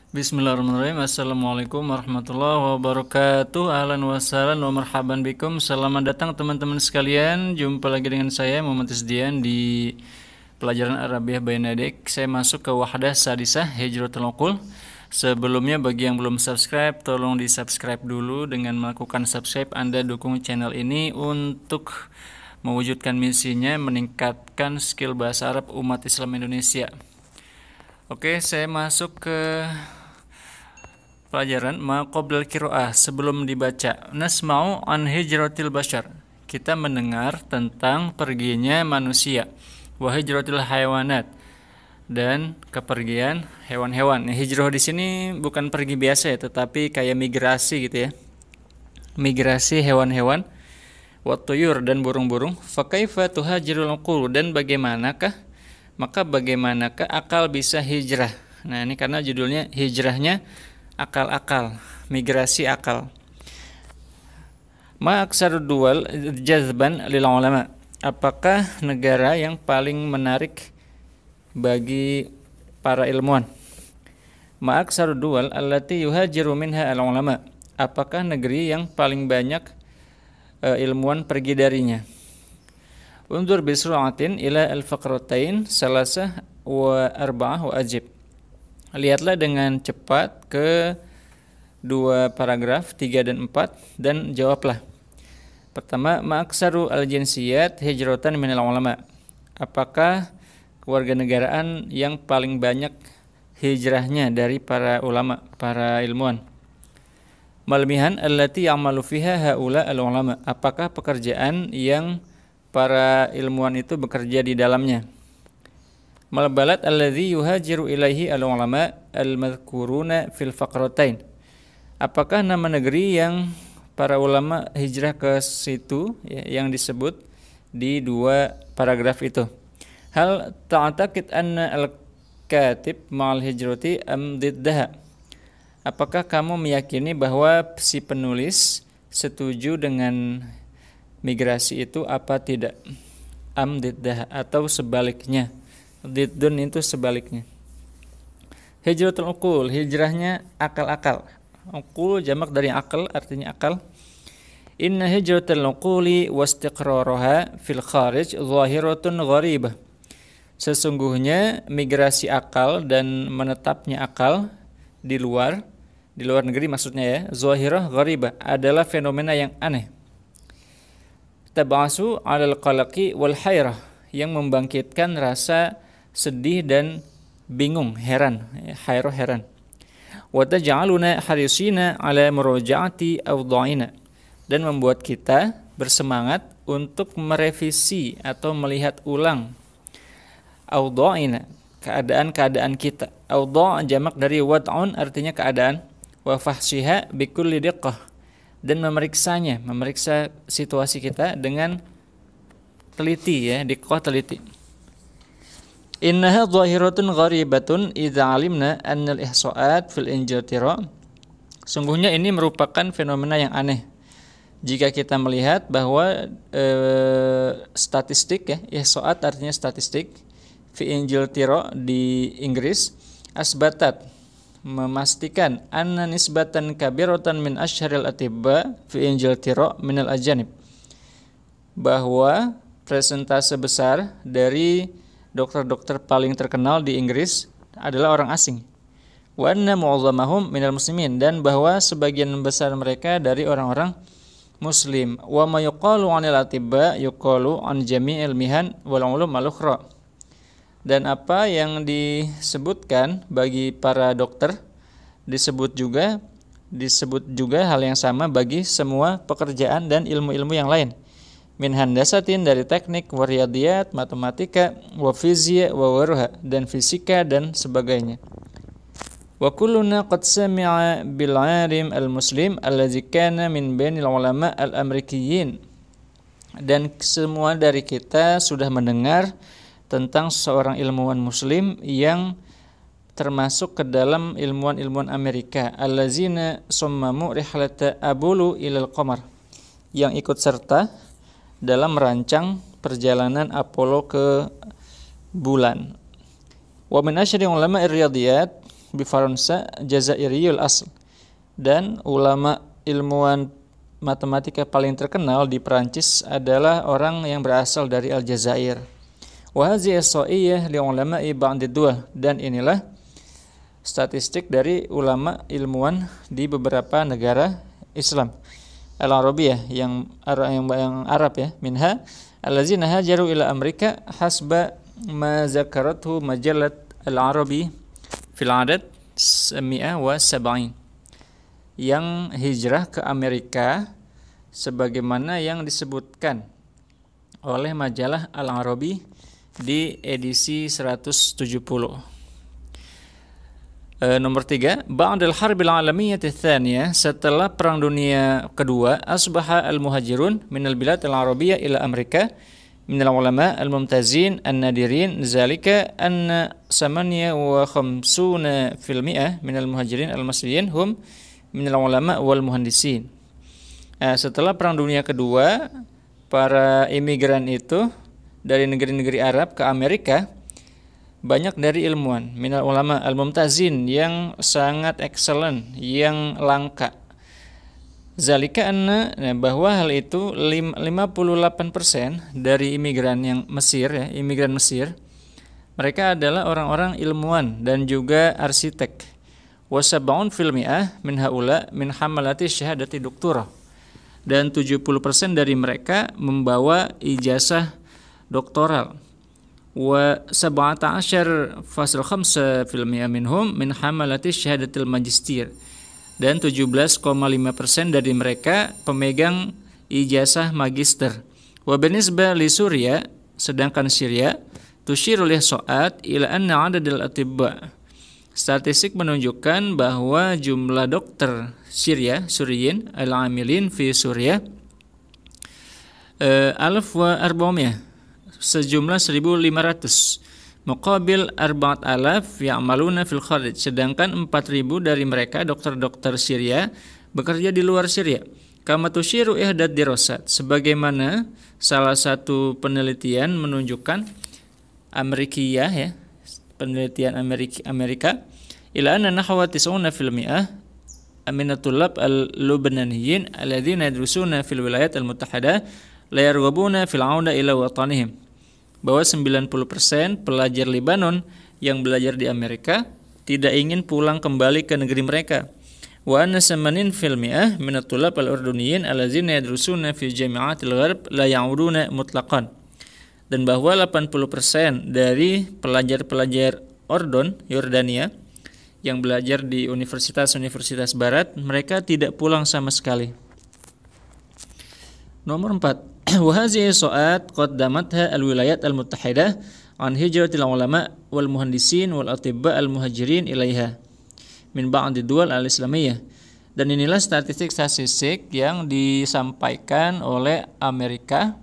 Bismillahirrahmanirrahim. Assalamualaikum warahmatullahi wabarakatuh. Ahlan wa sahlan wa marhaban bikum. Selamat datang teman-teman sekalian. Jumpa lagi dengan saya Muhammad Isdian di pelajaran Arabiah by Nadik. Saya masuk ke Wahdah Sadisah Hijratul Uqul. Sebelumnya bagi yang belum subscribe, tolong di-subscribe dulu. Dengan melakukan subscribe, Anda dukung channel ini untuk mewujudkan misinya meningkatkan skill bahasa Arab umat Islam Indonesia. Oke, saya masuk ke pelajaran ma qoblal qiraah, sebelum dibaca. Nasma'u an hijratil bashar. Kita mendengar tentang perginya manusia. Wa hijratil hayawanat, dan kepergian hewan-hewan. Hijrah di sini bukan pergi biasa ya, tetapi kayak migrasi gitu ya. Migrasi hewan-hewan. Wa tuyur, dan burung-burung. Fa kaifa tuhajirul uqul, dan bagaimanakah akal bisa hijrah. Nah, ini karena judulnya hijrahnya akal-akal, migrasi akal. Ma aksarud duwal jazban lil ulama. Apakah negara yang paling menarik bagi para ilmuwan? Ma aksarud duwal allati yuhajiru minha al ulama. Apakah negeri yang paling banyak ilmuwan pergi darinya? Undur bisru'atin ila al-faqratain salasah wa arba'ah wa ajib. Lihatlah dengan cepat ke dua paragraf 3 dan 4 dan jawablah. Pertama, ma'aksaru al-jinsiyat hijratan minal ulama. Apakah kewarganegaraan yang paling banyak hijrahnya dari para ulama, para ilmuwan? Malmihan allati ya'malu fiha haula al-ulama. Apakah pekerjaan yang para ilmuwan itu bekerja di dalamnya? Malbalat alladhi yuhajiru ilaihi al-ulama al-madhkuruna fil faqratain. Apakah nama negeri yang para ulama hijrah ke situ ya, yang disebut di dua paragraf itu? Hal ta'taqid anna al-katib ma'al hijrati am diddaha. Apakah kamu meyakini bahwa si penulis setuju dengan migrasi itu apa tidak? Am diddaha, atau sebaliknya. Diddun itu sebaliknya. Hijratul uqul, hijrahnya akal-akal. Uqul jamak dari akal, artinya akal. Inna hijratul uquli wastiqraraha fil kharij zahiratun gharibah. Sesungguhnya migrasi akal dan menetapnya akal di luar negeri maksudnya ya, zahirah gharibah, adalah fenomena yang aneh. Tab'asu 'alal qalaqi wal hayrah, yang membangkitkan rasa sedih dan bingung, heran, hayrah, heran. Wa taj'aluna harisina 'ala muraja'ati awdha'ina, dan membuat kita bersemangat untuk merevisi atau melihat ulang awdha'ina, keadaan-keadaan kita. Awdha' jamak dari wad'un, artinya keadaan. Wa fahshiha bikulli diqqah, dan memeriksa situasi kita dengan teliti ya, diqqah, teliti. Innaha zahiratun gharibatun idza alimna anna al-ihsa'at fil injiltira. Sungguhnya ini merupakan fenomena yang aneh jika kita melihat bahwa statistik ya, ihsa'at artinya statistik, fi injiltira di Inggris, asbatat memastikan anna nisbatan kabiratan min asyharil atibba fi injiltira min al-ajanib, bahwa presentase besar dari dokter-dokter paling terkenal di Inggris adalah orang asing. Wa anna mu'azzamahum minal muslimin, dan bahwa sebagian besar mereka dari orang-orang muslim. Wa ma yuqalu 'anil atibba yuqalu 'an jami'il mihan wal 'ulum al-ukhra. Dan apa yang disebutkan bagi para dokter disebut juga hal yang sama bagi semua pekerjaan dan ilmu-ilmu yang lain. Min handasatin, dari teknik, wa riyadiyat, matematika, wa fizia, wa waruha, dan fisika dan sebagainya. Wa kulluna qad sami'a bil 'alim al-muslim allazi kana min bainil ulama al-amrikiyyin. Dan semua dari kita sudah mendengar tentang seorang ilmuwan muslim yang termasuk ke dalam ilmuwan-ilmuwan Amerika, allazina sammamu rihlata abulu ilal qamar, yang ikut serta dalam merancang perjalanan Apollo ke bulan. Wa min asyri ulama ar-riyadiyat بفرنسا جزائري الأصل. Dan ulama ilmuwan matematika paling terkenal di Perancis adalah orang yang berasal dari Aljazair. Wa hadhihi ihsa'iyyah li ulama'i ba'd ad-duwal, dan inilah statistik dari ulama ilmuwan di beberapa negara Islam al-Arabiyah yang Arab ya, minha allazina hajaru ila Amerika hasba ma zakarathu majallat al-Arabi fil adad 170, yang hijrah ke Amerika sebagaimana yang disebutkan oleh majalah Al-Arabi di edisi 170. Nomor 3, ba'dal harbil alamiyyah tsaniyah, setelah perang dunia kedua, asbaha al-muhajirun minal bilad al-arabiyyah ila Amerika minal ulama al-mumtazin an-nadirin, zalika anna 58% minal muhajirin al-masriyin hum minal ulama wal muhandisin. Setelah perang dunia kedua, para imigran itu dari negeri-negeri Arab ke Amerika banyak dari ilmuwan minal ulama al-mumtazin yang sangat excellent, yang langka. Zalika anna, bahwa hal itu 58% dari imigran yang Mesir ya, imigran Mesir, mereka adalah orang-orang ilmuwan dan juga arsitek. Wa 70% min haula min hamalati syahadati doktorah, dan 70% dari mereka membawa ijazah doktoral. Wa 17,5% minhum min hamalati syahadatil magistir, dan 17,5% dari mereka pemegang ijazah magister. Wa binisba li Suria, sedangkan Syria, tusyirul ihsa'at ila anna adadal atibba, statistik menunjukkan bahwa jumlah dokter Suriyin al-amilin fi Suria 1400, sejumlah 1.500, muqabil 4,000 ya'maluna fil kharij, sedangkan 4.000 dari mereka dokter-dokter Syria bekerja di luar Syria. Kama tusyiru ihdad dirasat, sebagaimana salah satu penelitian menunjukkan Amerikiyah ya, penelitian Amerika, ila anna nahwa 90% aminatulab al-Lubnaniyin alladzina yadrusuna fil wilayat al-muttahidah la yarghabuna fil 'auda ila watanihim, bahwa 90% pelajar Lebanon yang belajar di Amerika tidak ingin pulang kembali ke negeri mereka. Wa anna 80% minatulab al-Urduniyin alladzina yadrusuna fi jami'atil gharb la ya'uduna mutlaqan, dan bahwa 80% dari pelajar-pelajar Yordania yang belajar di universitas-universitas barat, mereka tidak pulang sama sekali. Nomor 4, wa hadhihi su'at qaddamatha al-wilayat al-muttahidah an hijratil ulama wal muhandisin wal atibba al-muhajirin ilaiha min ba'd ad-duwal al-islamiyyah. Dan inilah statistik yang disampaikan oleh Amerika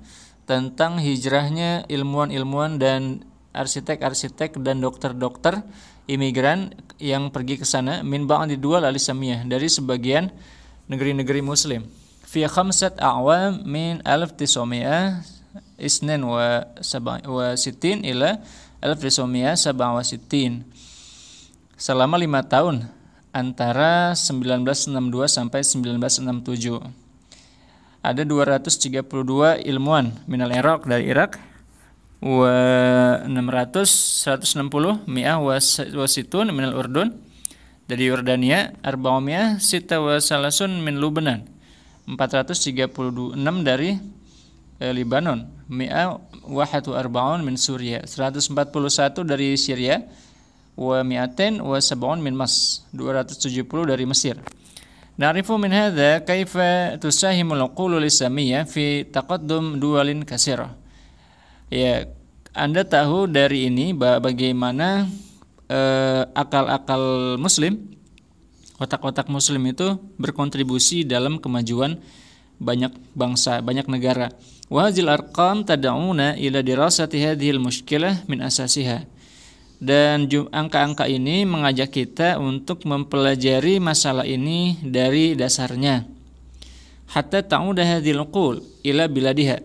tentang hijrahnya ilmuwan-ilmuwan dan arsitek-arsitek dan dokter-dokter imigran yang pergi ke sana min ba'di duwal al-islamiyah, dari sebagian negeri-negeri muslim. Fi 5 a'wam min 1962 ila 1967, selama 5 tahun antara 1962 sampai 1967. Ada 232 ilmuwan minal Iraq, dari Irak, wa 160 mi'ah wa situn minal Urdun, dari Yordania, 436 min Lubnan, 436 dari Libanon, mi'ah wa 41 min Suria, 141 dari Syria, wa mi'atin wa sab'un min Mas, 270 dari Mesir. Na'rifu min hadza kaifa tusahimul uqulul islamiyah fi taqaddum duwalin katsirah. Ya, Anda tahu dari ini bagaimana akal-akal muslim, otak-otak muslim itu berkontribusi dalam kemajuan banyak bangsa, banyak negara. Wa hadhil arqam tad'una ila dirasati hadhil mushkilah min asasiha. Dan angka-angka ini mengajak kita untuk mempelajari masalah ini dari dasarnya. Hatta ta'uda hadhil uqul ila biladiha,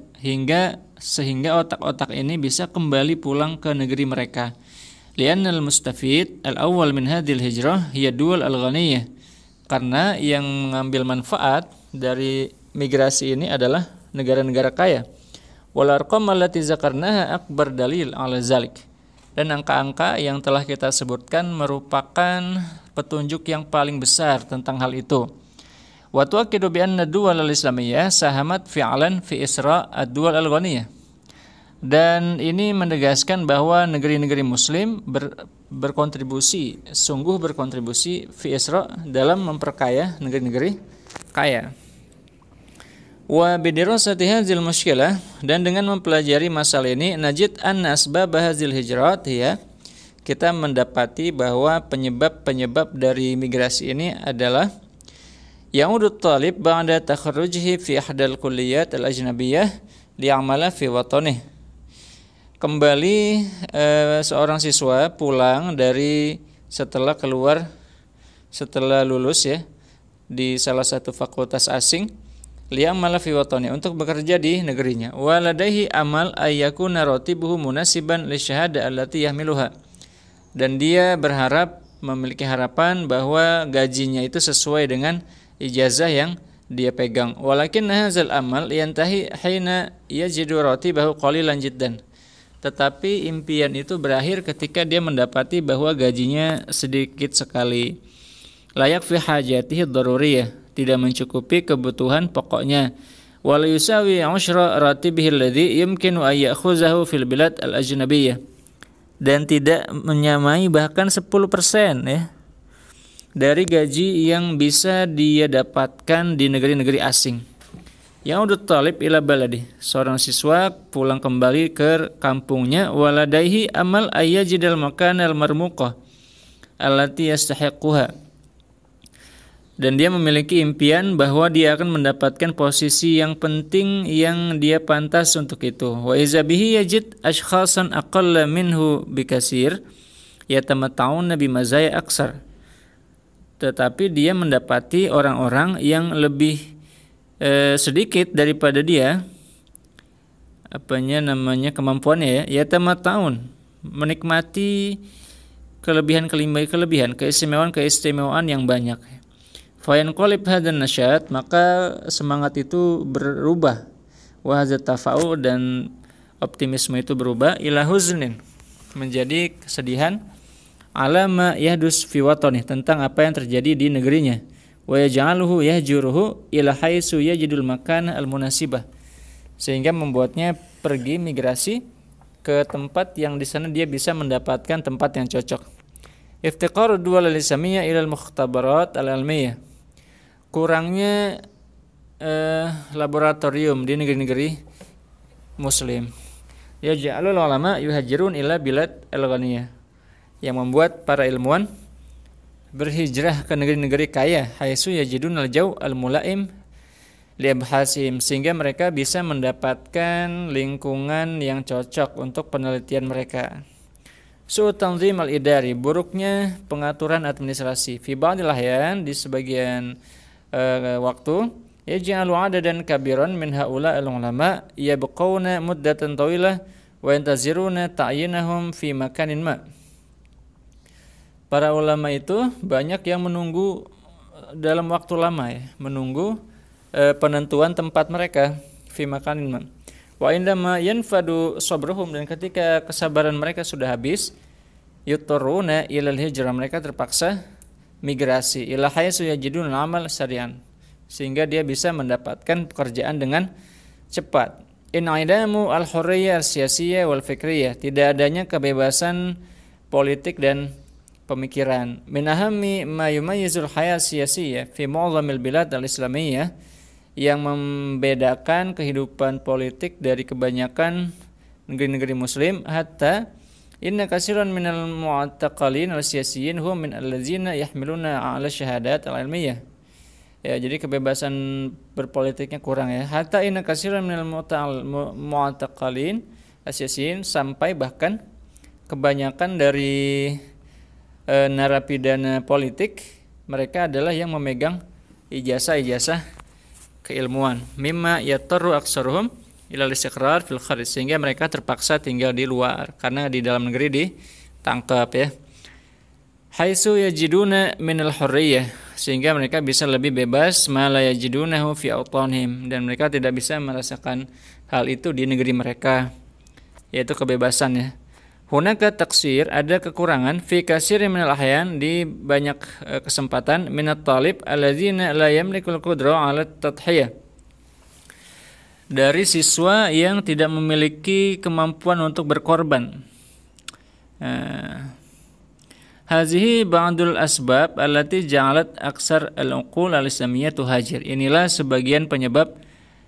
sehingga otak-otak ini bisa kembali pulang ke negeri mereka. Lianna al-mustafid al-awwal min hadhil hijrah hiya duwal al-ghaniyah. Karena yang mengambil manfaat dari migrasi ini adalah negara-negara kaya. Wal arqam allati zakarnaha akbar dalil ala zalik. Dan angka-angka yang telah kita sebutkan merupakan petunjuk yang paling besar tentang hal itu. Wa tu'akkidu bi anna duwal al-islamiyah sahamat fi'lan fi isra' ad-duwal al-ghaniyah. Dan ini menegaskan bahwa negeri-negeri muslim sungguh berkontribusi fi isra' dalam memperkaya negeri-negeri kaya. Wa bidirasati hadzal mushkilah, dan dengan mempelajari masalah ini najid anna asbab hadzal hijrat ya, kita mendapati bahwa penyebab-penyebab dari migrasi ini adalah ya'udut talib ba'da takharrujihi fi ihdal kulliyat al-ajnabiyyah li'amala fi watanihi. Kembali seorang siswa pulang dari setelah lulus ya di salah satu fakultas asing, li'amala fi watani, untuk bekerja di negerinya. Waladaihi amal ayyakuna ratibuhu munasiban li syahada allati yahmiluha. Dan dia memiliki harapan bahwa gajinya itu sesuai dengan ijazah yang dia pegang. Walakin hadzal amal yantahi hina yajidu ratibahu qalilan jiddan. Tetapi impian itu berakhir ketika dia mendapati bahwa gajinya sedikit sekali. Layak fi hajatihi daruriyah, tidak mencukupi kebutuhan pokoknya. Wala yusawi 'ashra ratibihi alladhi yumkinu an ya'khuzahu fil bilad al-ajnabiyyah. Dan tidak menyamai bahkan 10% ya dari gaji yang bisa dia dapatkan di negeri-negeri asing. Ya'udut talib ila baladi, seorang siswa pulang kembali ke kampungnya. Waladaihi amal ayyajidal makan al-marmuqah allati yastahiquha, dan dia memiliki impian bahwa dia akan mendapatkan posisi yang penting yang dia pantas untuk itu. Wa iza bihi yajid ashkhasan aqalla minhu bikasir yatamatta'una bimazaya aksar. Tetapi dia mendapati orang-orang yang lebih sedikit daripada dia kemampuannya ya, yatamatta'un, menikmati kelebihan, keistimewaan yang banyak. Fayanqalib hadan nasyat, maka semangat itu berubah, wa hadzat tafa'u, dan optimisme itu berubah, ila huznin, menjadi kesedihan, alama yahdus fi watani, tentang apa yang terjadi di negerinya. Wa yaj'aluhu yahjuruhu ila haitsu yajidul makan al-munasibah, sehingga membuatnya pergi migrasi ke tempat yang di sana dia bisa mendapatkan tempat yang cocok. Iftiqaru duwal al-islamiyah ila al-mukhtabarat al-ilmiyah, kurangnya laboratorium di negeri-negeri muslim. Yaj'alul ulama yuhajirun ila bilad al-ghaniyah, yang membuat para ilmuwan berhijrah ke negeri-negeri kaya, haitsu yajidun al-jaw al-mulaim liabhasim, sehingga mereka bisa mendapatkan lingkungan yang cocok untuk penelitian mereka. Su'ut tanzim al-idari, buruknya pengaturan administrasi. Fi ba'dil ahyan, di sebagian waktu, yaj'alu 'adadan kabiran min haula al-ulama yabqawna muddatan tawilah wa yantaziruna ta'yinahum fi makanin ma. Para ulama itu banyak yang menunggu dalam waktu lama ya, menunggu penentuan tempat mereka fi makanin ma. Wa indama yanfadu sabruhum, dan ketika kesabaran mereka sudah habis, yuturuna ilal hijrah, mereka terpaksa migrasi ila haitsu yajidun amal syari'an, sehingga dia bisa mendapatkan pekerjaan dengan cepat. In'idamu al-hurriyyah al-siyasiyah wal fikriyah, tidak adanya kebebasan politik dan pemikiran. Min ahammi ma yumayyizul hayat siyasiyah fi mu'dhamil bilad al-islamiyah, yang membedakan kehidupan politik dari kebanyakan negeri-negeri muslim, hatta inna katsiran minal mu'taqalin al-siyasiyin hum min allazina yahmiluna 'ala syahadat al-ilmiyah. Ya, jadi kebebasan berpolitiknya kurang ya. Hatta inna katsiran minal mu'taqalin al-siyasiyin, sampai bahkan kebanyakan dari narapidana politik mereka adalah yang memegang ijazah keilmuan. Mimma yatarru aksaruhum ila istiqrar fil kharij, sehingga mereka terpaksa tinggal di luar karena di dalam negeri tangkap ya. Haitsu yajiduna minal hurriyah, sehingga mereka bisa lebih bebas, ma la yajidunahu fi awtanihim, dan mereka tidak bisa merasakan hal itu di negeri mereka, yaitu kebebasan ya. Hunaka taksir, ada kekurangan fi katsirin minal ahyan, di banyak kesempatan, minat talib alladzina la yamlikul qudra 'ala tadhiyah, dari siswa yang tidak memiliki kemampuan untuk berkorban. Hazihi ba'dul asbab allati ja'alat aksar al-uqul al-islamiyah tuhajir. Inilah sebagian penyebab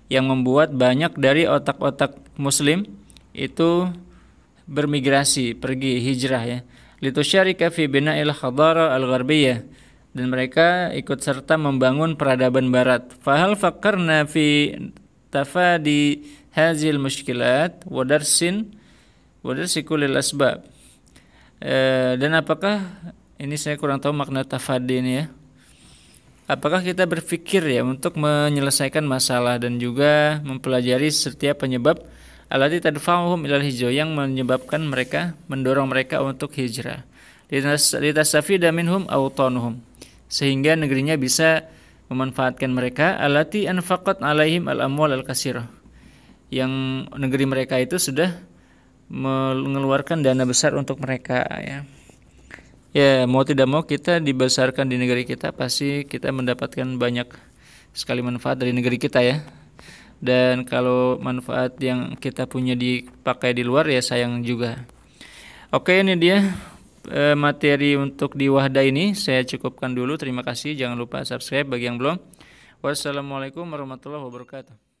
yang membuat banyak dari otak-otak muslim itu bermigrasi, pergi hijrah ya. Litusyarika fi bina'il hadara al-gharbiyah, dan mereka ikut serta membangun peradaban barat. Fahal fakkarna fi tafadi hazil mushkilat wa darsi kulil asbab. Dan apakah, ini saya kurang tahu makna tafadi ini ya, apakah kita berpikir ya untuk menyelesaikan masalah dan juga mempelajari setiap penyebab allati tadfa'uhum ilal hijrah, yang menyebabkan mereka, mendorong mereka untuk hijrah, litastafida minhum awtanuhum, sehingga negerinya bisa memanfaatkan mereka, allati anfaqat alaihim al-amwal al-katsirah, yang negeri mereka itu sudah mengeluarkan dana besar untuk mereka ya. Ya, mau tidak mau kita dibesarkan di negeri kita, pasti kita mendapatkan banyak sekali manfaat dari negeri kita ya. Dan kalau manfaat yang kita punya dipakai di luar ya sayang juga. Oke, ini dia materi untuk di Wahdah ini saya cukupkan dulu. Terima kasih, jangan lupa subscribe bagi yang belum. Wassalamualaikum warahmatullahi wabarakatuh.